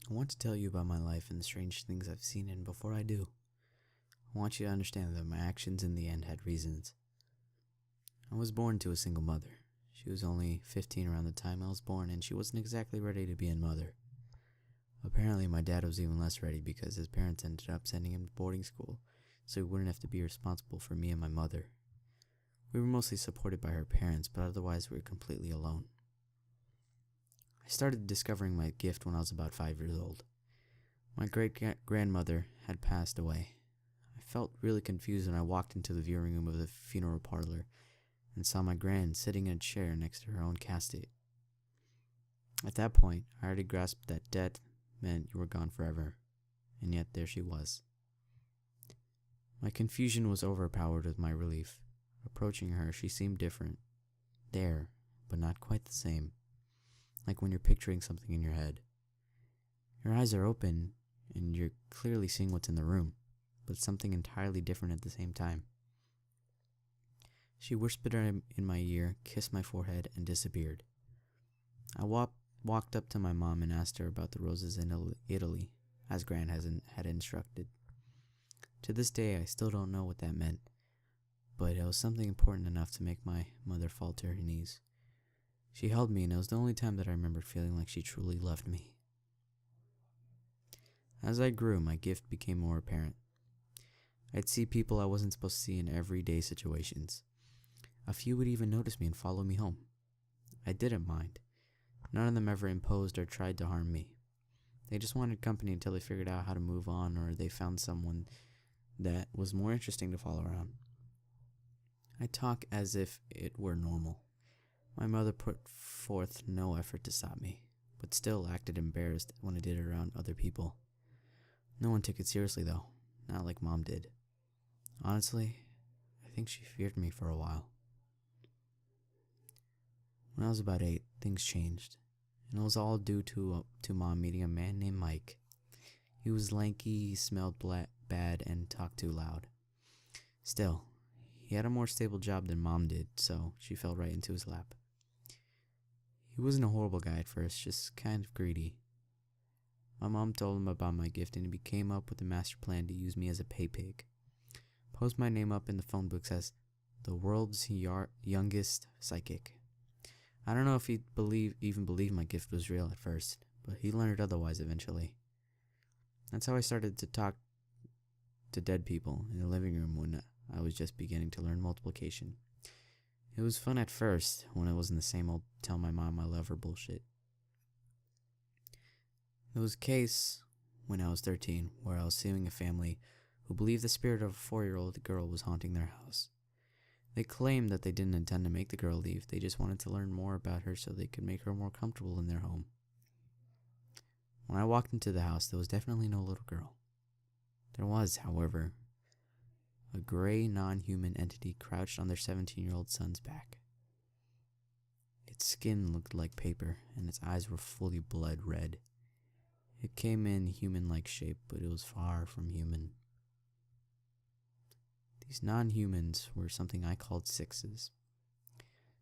I want to tell you about my life and the strange things I've seen, and before I do, I want you to understand that my actions in the end had reasons. I was born to a single mother. She was only 15 around the time I was born, and she wasn't exactly ready to be a mother. Apparently, my dad was even less ready because his parents ended up sending him to boarding school, so he wouldn't have to be responsible for me and my mother. We were mostly supported by her parents, but otherwise we were completely alone. I started discovering my gift when I was about 5 years old. My great-grandmother had passed away. I felt really confused when I walked into the viewing room of the funeral parlor and saw my gran sitting in a chair next to her own casket. At that point, I already grasped that death meant you were gone forever, and yet there she was. My confusion was overpowered with my relief. Approaching her, she seemed different. There, but not quite the same. Like when you're picturing something in your head. Your eyes are open, and you're clearly seeing what's in the room, but something entirely different at the same time. She whispered in my ear, kissed my forehead, and disappeared. I walked up to my mom and asked her about the roses in Italy, as Gran had instructed. To this day, I still don't know what that meant, but it was something important enough to make my mother fall to her knees. She held me, and it was the only time that I remembered feeling like she truly loved me. As I grew, my gift became more apparent. I'd see people I wasn't supposed to see in everyday situations. A few would even notice me and follow me home. I didn't mind. None of them ever imposed or tried to harm me. They just wanted company until they figured out how to move on, or they found someone that was more interesting to follow around. I talk as if it were normal. My mother put forth no effort to stop me, but still acted embarrassed when I did it around other people. No one took it seriously though, not like Mom did. Honestly, I think she feared me for a while. When I was about 8, things changed, and it was all due to Mom meeting a man named Mike. He was lanky, he smelled bad, and talked too loud. Still, he had a more stable job than Mom did, so she fell right into his lap. He wasn't a horrible guy at first, just kind of greedy. My mom told him about my gift, and he came up with a master plan to use me as a pay pig. Post my name up in the phone books as the world's youngest psychic. I don't know if he even believed my gift was real at first, but he learned otherwise eventually. That's how I started to talk to dead people in the living room when I was just beginning to learn multiplication. It was fun at first, when it wasn't the same old tell my mom I love her bullshit. There was a case when I was 13 where I was suing a family who believed the spirit of a 4-year-old girl was haunting their house. They claimed that they didn't intend to make the girl leave, they just wanted to learn more about her so they could make her more comfortable in their home. When I walked into the house, there was definitely no little girl. There was, however, a gray, non-human entity crouched on their 17-year-old son's back. Its skin looked like paper, and its eyes were fully blood red. It came in human-like shape, but it was far from human. These non-humans were something I called sixes.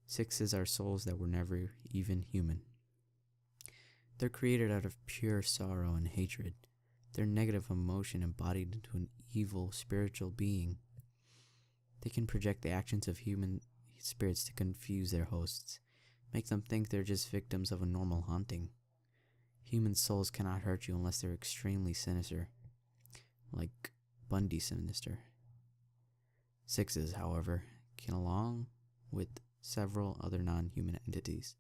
Sixes are souls that were never even human. They're created out of pure sorrow and hatred. They're negative emotion embodied into an evil spiritual being. They can project the actions of human spirits to confuse their hosts, make them think they're just victims of a normal haunting. Human souls cannot hurt you unless they're extremely sinister, like Bundy sinister. Sixes, however, can along with several other non-human entities.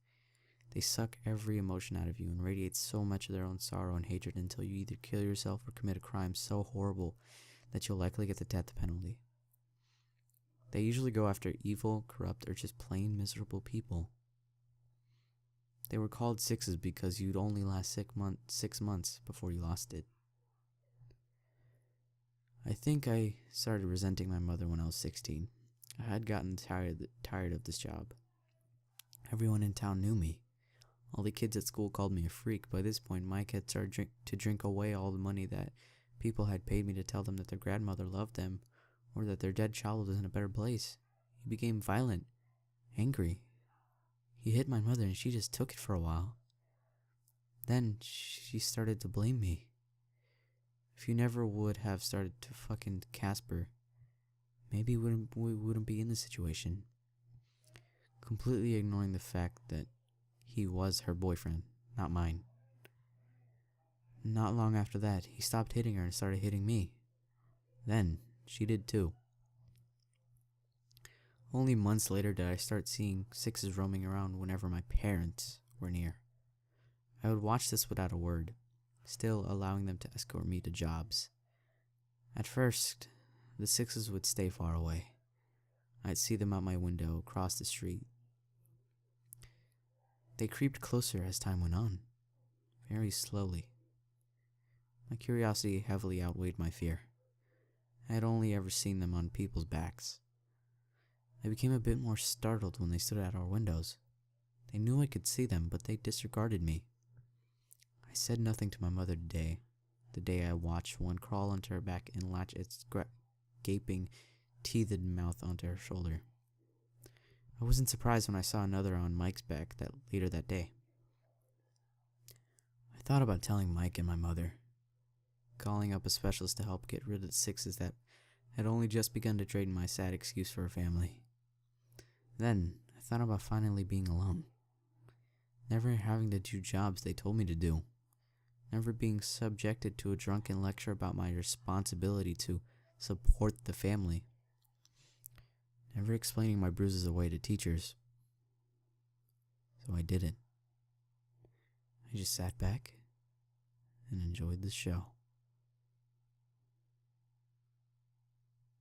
They suck every emotion out of you and radiate so much of their own sorrow and hatred until you either kill yourself or commit a crime so horrible that you'll likely get the death penalty. They usually go after evil, corrupt, or just plain miserable people. They were called sixes because you'd only last 6 months before you lost it. I think I started resenting my mother when I was 16. I had gotten tired of this job. Everyone in town knew me. All the kids at school called me a freak. By this point, Mike had started to drink away all the money that people had paid me to tell them that their grandmother loved them or that their dead child was in a better place. He became violent, angry. He hit my mother and she just took it for a while. Then she started to blame me. If you never would have started to fucking Casper, maybe we wouldn't be in this situation. Completely ignoring the fact that he was her boyfriend, not mine. Not long after that, he stopped hitting her and started hitting me. Then, she did too. Only months later did I start seeing sixes roaming around whenever my parents were near. I would watch this without a word, still allowing them to escort me to jobs. At first, the sixes would stay far away. I'd see them out my window across the street. They creeped closer as time went on, very slowly. My curiosity heavily outweighed my fear. I had only ever seen them on people's backs. I became a bit more startled when they stood at our windows. They knew I could see them, but they disregarded me. I said nothing to my mother the day I watched one crawl onto her back and latch its gaping, teethed mouth onto her shoulder. I wasn't surprised when I saw another on Mike's back later that day. I thought about telling Mike and my mother, calling up a specialist to help get rid of the sixes that had only just begun to trade my sad excuse for a family. Then, I thought about finally being alone. Never having to do jobs they told me to do. Never being subjected to a drunken lecture about my responsibility to support the family. Never explaining my bruises away to teachers. So I didn't. I just sat back and enjoyed the show.